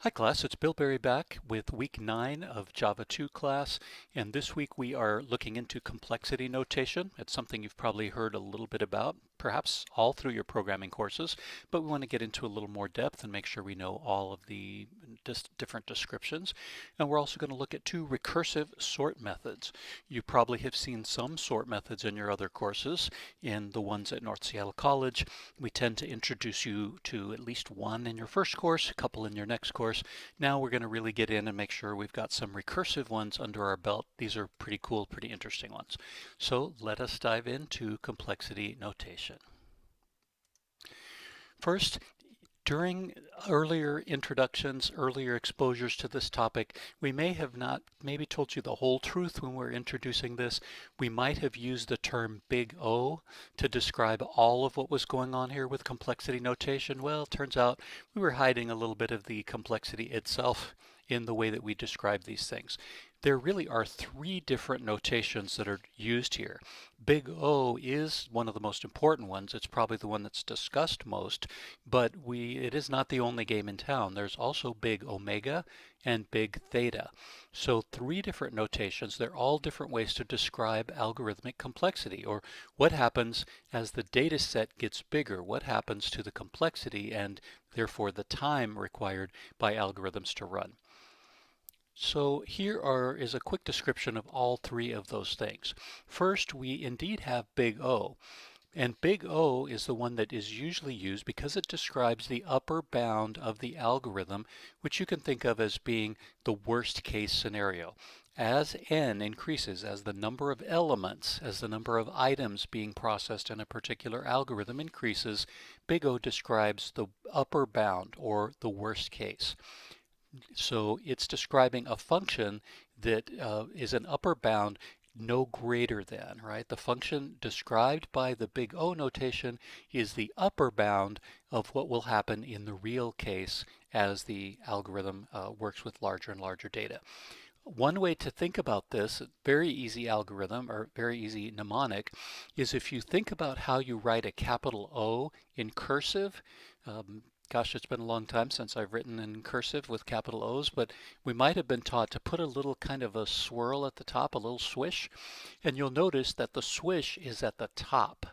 Hi class, it's Bill Berry back with week 9 of Java 2 class, and this week we are looking into complexity notation. It's something you've probably heard a little bit about, perhaps all through your programming courses, but we want to get into a little more depth and make sure we know all of the different descriptions. And we're also going to look at two recursive sort methods. You probably have seen some sort methods in your other courses. In the ones at North Seattle College, we tend to introduce you to at least one in your first course, a couple in your next course. Now we're going to really get in and make sure we've got some recursive ones under our belt. These are pretty cool, pretty interesting ones. So let us dive into complexity notation. First, during earlier introductions, earlier exposures to this topic, we may have not maybe told you the whole truth when we're introducing this. We might have used the term big O to describe all of what was going on here with complexity notation. Well, it turns out we were hiding a little bit of the complexity itself in the way that we describe these things. There really are three different notations that are used here. Big O is one of the most important ones. It's probably the one that's discussed most, but it is not the only game in town. There's also big omega and big theta. So three different notations. They're all different ways to describe algorithmic complexity, or what happens as the data set gets bigger, what happens to the complexity and therefore the time required by algorithms to run. So here is a quick description of all three of those things. First, we indeed have big O. And big O is the one that is usually used because it describes the upper bound of the algorithm, which you can think of as being the worst case scenario. As n increases, as the number of elements, as the number of items being processed in a particular algorithm increases, big O describes the upper bound or the worst case. So it's describing a function that is an upper bound no greater than, right? The function described by the big O notation is the upper bound of what will happen in the real case as the algorithm works with larger and larger data. One way to think about this, very easy algorithm or very easy mnemonic, is if you think about how you write a capital O in cursive. Gosh, it's been a long time since I've written in cursive with capital O's, but we might have been taught to put a little kind of a swirl at the top, a little swish, and you'll notice that the swish is at the top.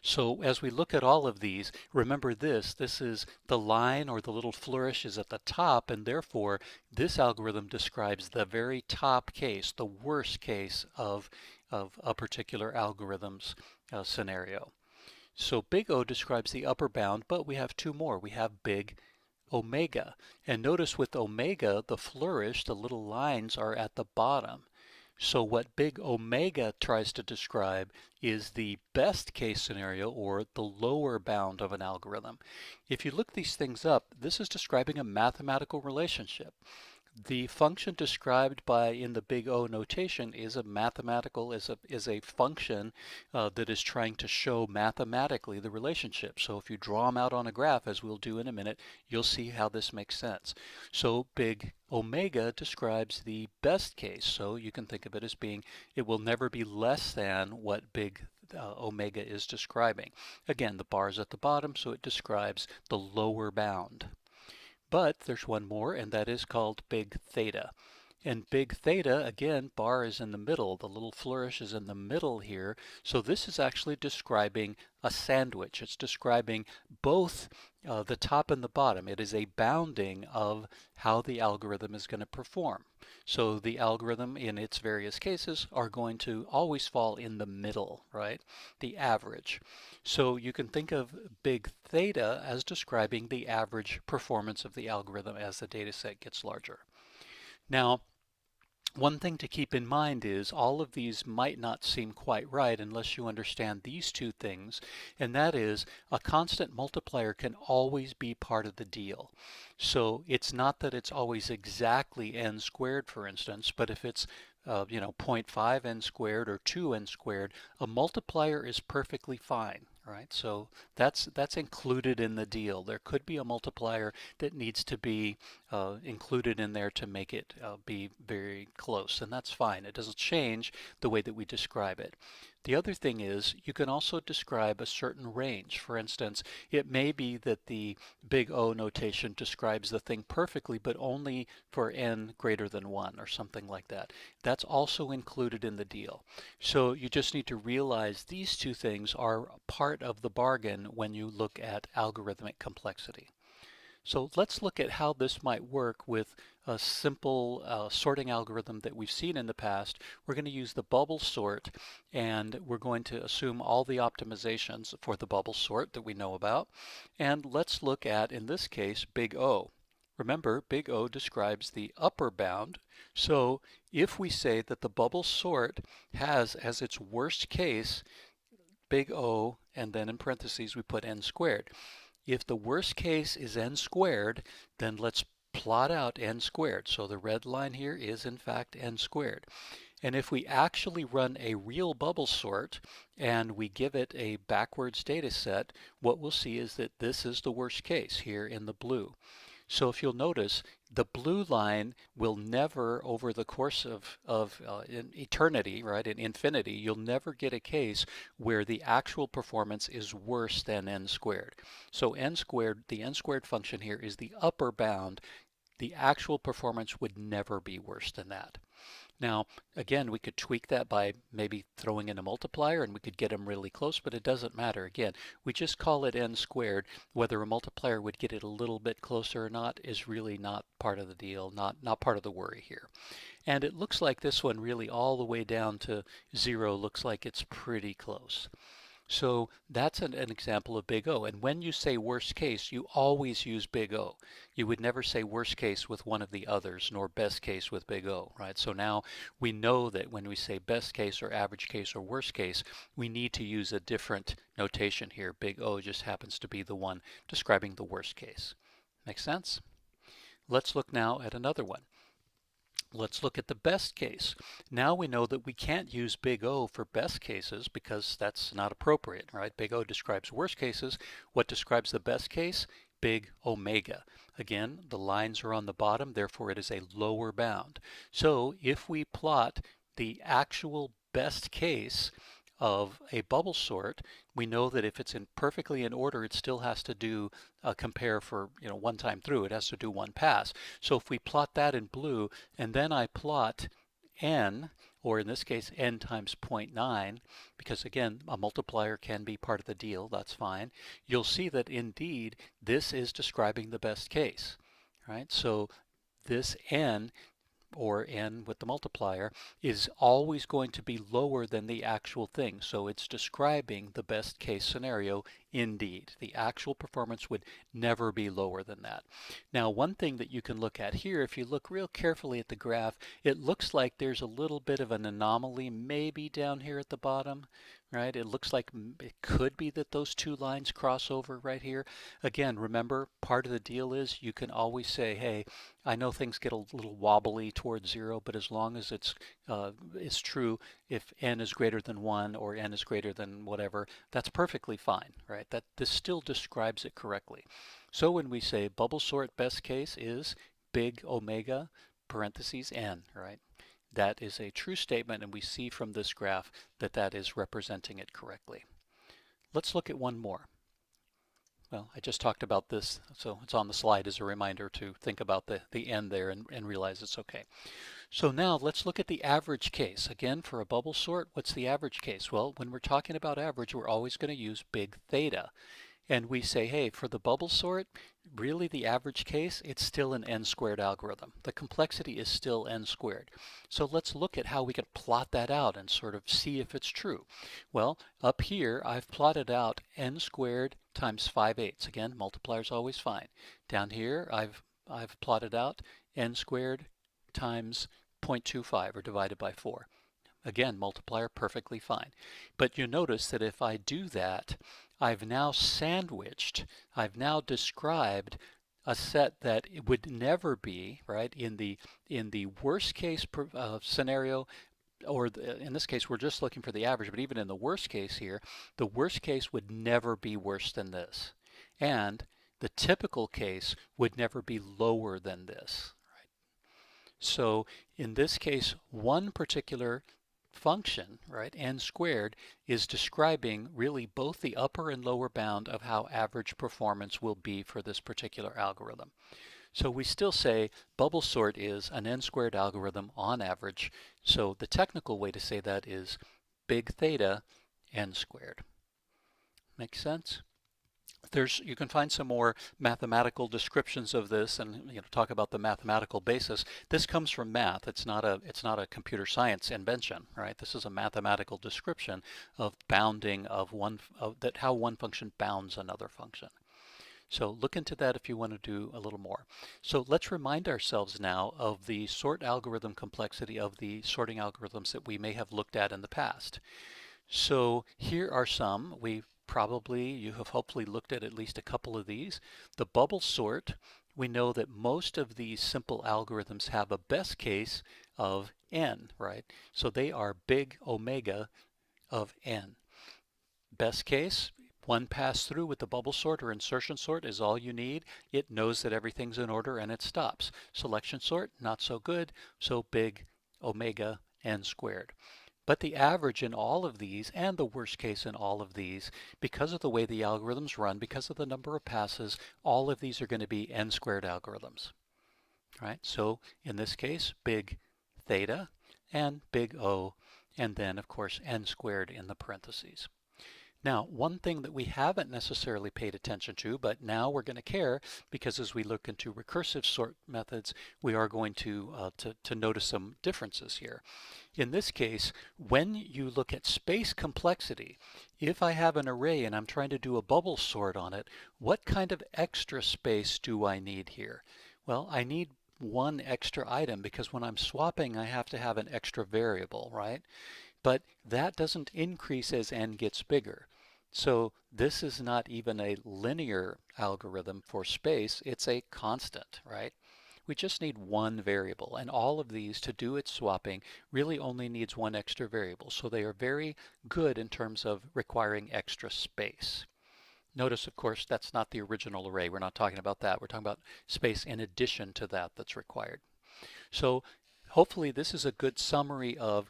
So as we look at all of these, remember this is the line or the little flourish is at the top, and therefore this algorithm describes the very top case, the worst case of a particular algorithm's scenario. So big O describes the upper bound, but we have two more. We have big omega. And notice with omega, the flourish, the little lines are at the bottom. So what big omega tries to describe is the best case scenario or the lower bound of an algorithm. If you look these things up, this is describing a mathematical relationship. The function described in the big O notation is a mathematical, is a function that is trying to show mathematically the relationship. So if you draw them out on a graph, as we'll do in a minute, you'll see how this makes sense. So big omega describes the best case. So you can think of it as being, it will never be less than what big omega is describing. Again, the bar is at the bottom, so it describes the lower bound. But there's one more, and that is called big theta. And big theta, again, bar is in the middle. The little flourish is in the middle here. So this is actually describing a sandwich. It's describing both the top and the bottom. It is a bounding of how the algorithm is going to perform. So the algorithm in its various cases are going to always fall in the middle, right? The average. So you can think of big theta as describing the average performance of the algorithm as the data set gets larger. Now, one thing to keep in mind is all of these might not seem quite right unless you understand these two things, and that is a constant multiplier can always be part of the deal. So it's not that it's always exactly n squared, for instance, but if it's 0.5 n squared or 2 n squared, a multiplier is perfectly fine. Right, so that's included in the deal. There could be a multiplier that needs to be included in there to make it be very close, and that's fine. It doesn't change the way that we describe it. The other thing is you can also describe a certain range. For instance, it may be that the big O notation describes the thing perfectly, but only for n greater than 1 or something like that. That's also included in the deal. So you just need to realize these two things are part of the bargain when you look at algorithmic complexity. So let's look at how this might work with a simple sorting algorithm that we've seen in the past. We're going to use the bubble sort, and we're going to assume all the optimizations for the bubble sort that we know about. And let's look at, in this case, big O. Remember, big O describes the upper bound. So if we say that the bubble sort has as its worst case big O, and then in parentheses we put n squared. If the worst case is n squared, then let's plot out n squared. So the red line here is in fact n squared. And if we actually run a real bubble sort and we give it a backwards data set, what we'll see is that this is the worst case here in the blue. So if you'll notice, the blue line will never, over the course of in eternity, right, in infinity, you'll never get a case where the actual performance is worse than n squared. So n squared, the n squared function here is the upper bound. The actual performance would never be worse than that. Now, again, we could tweak that by maybe throwing in a multiplier and we could get them really close, but it doesn't matter. Again, we just call it n squared. Whether a multiplier would get it a little bit closer or not is really not part of the deal, not part of the worry here. And it looks like this one really all the way down to 0 looks like it's pretty close. So that's an example of big O. And when you say worst case, you always use big O. You would never say worst case with one of the others, nor best case with big O, right? So now we know that when we say best case or average case or worst case, we need to use a different notation here. Big O just happens to be the one describing the worst case. Make sense? Let's look now at another one. Let's look at the best case. Now we know that we can't use big O for best cases because that's not appropriate, right? Big O describes worst cases. What describes the best case? Big omega. Again, the lines are on the bottom, therefore it is a lower bound. So if we plot the actual best case of a bubble sort, we know that if it's perfectly in order, it still has to do compare for one time through. It has to do one pass. So if we plot that in blue, and then I plot n, or in this case n times 0.9, because again a multiplier can be part of the deal, that's fine, you'll see that indeed this is describing the best case, right? So this n, or n with the multiplier, is always going to be lower than the actual thing. So it's describing the best case scenario indeed. The actual performance would never be lower than that. Now, one thing that you can look at here, if you look real carefully at the graph, it looks like there's a little bit of an anomaly maybe down here at the bottom, right? It looks like it could be that those two lines cross over right here. Again, remember, part of the deal is you can always say, hey, I know things get a little wobbly towards 0, but as long as it's true, if n is greater than 1 or n is greater than whatever, that's perfectly fine, right? That this still describes it correctly. So when we say bubble sort best case is big omega parentheses n, right? That is a true statement, and we see from this graph that that is representing it correctly. Let's look at one more. Well, I just talked about this, so it's on the slide as a reminder to think about the end there and realize it's okay. So now let's look at the average case. Again, for a bubble sort, what's the average case? Well, when we're talking about average, we're always going to use big theta. And we say, hey, for the bubble sort, really the average case, it's still an n squared algorithm. The complexity is still n squared. So let's look at how we can plot that out and sort of see if it's true. Well, up here, I've plotted out n squared times 5/8. Again, multiplier's always fine. Down here, I've plotted out n squared times 0.25, or divided by 4. Again, multiplier perfectly fine. But you notice that if I do that, I've now sandwiched, I've now described a set that it would never be, right, in the worst case scenario, or in this case we're just looking for the average, but even in the worst case here, the worst case would never be worse than this. And the typical case would never be lower than this. Right? So in this case, one particular function, right, n squared, is describing really both the upper and lower bound of how average performance will be for this particular algorithm. So we still say bubble sort is an n squared algorithm on average. So the technical way to say that is big theta n squared. Make sense? You can find some more mathematical descriptions of this and talk about the mathematical basis. This comes from math. It's not a computer science invention, right? This is a mathematical description of bounding of how one function bounds another function. So look into that if you want to do a little more. So let's remind ourselves now of the sort algorithm complexity of the sorting algorithms that we may have looked at in the past. So here are some. You have hopefully looked at least a couple of these. The bubble sort, we know that most of these simple algorithms have a best case of n, right? So they are big omega of n. Best case, one pass through with the bubble sort or insertion sort is all you need. It knows that everything's in order and it stops. Selection sort, not so good, so big omega n squared. But the average in all of these and the worst case in all of these, because of the way the algorithms run, because of the number of passes, all of these are going to be n squared algorithms. Right? So in this case, big theta and big O, and then of course n squared in the parentheses. Now, one thing that we haven't necessarily paid attention to, but now we're going to care because as we look into recursive sort methods, we are going to notice some differences here. In this case, when you look at space complexity, if I have an array and I'm trying to do a bubble sort on it, what kind of extra space do I need here? Well, I need one extra item because when I'm swapping, I have to have an extra variable, right? But that doesn't increase as n gets bigger. So this is not even a linear algorithm for space, it's a constant, right? We just need one variable, and all of these to do its swapping really only needs one extra variable. So they are very good in terms of requiring extra space. Notice, of course, that's not the original array. We're not talking about that. We're talking about space in addition to that that's required. So hopefully this is a good summary of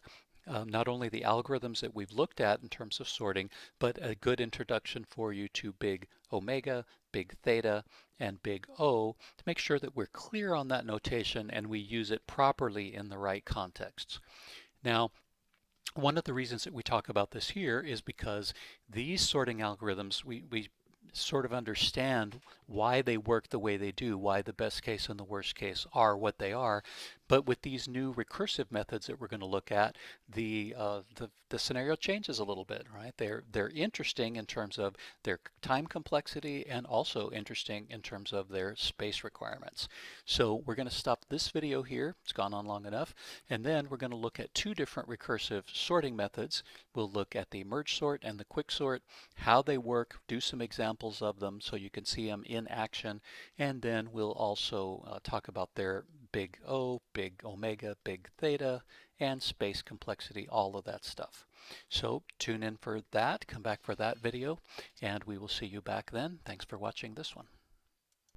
not only the algorithms that we've looked at in terms of sorting, but a good introduction for you to big omega, big theta, and big O to make sure that we're clear on that notation and we use it properly in the right contexts. Now, one of the reasons that we talk about this here is because these sorting algorithms, we sort of understand why they work the way they do, why the best case and the worst case are what they are. But with these new recursive methods that we're going to look at, the scenario changes a little bit, right? They're interesting in terms of their time complexity and also interesting in terms of their space requirements. So we're going to stop this video here. It's gone on long enough. And then we're going to look at two different recursive sorting methods. We'll look at the merge sort and the quick sort, how they work, do some examples of them so you can see them in action, and then we'll also talk about their big O, big omega, big theta, and space complexity, all of that stuff. So tune in for that, come back for that video, and we will see you back then. Thanks for watching this one.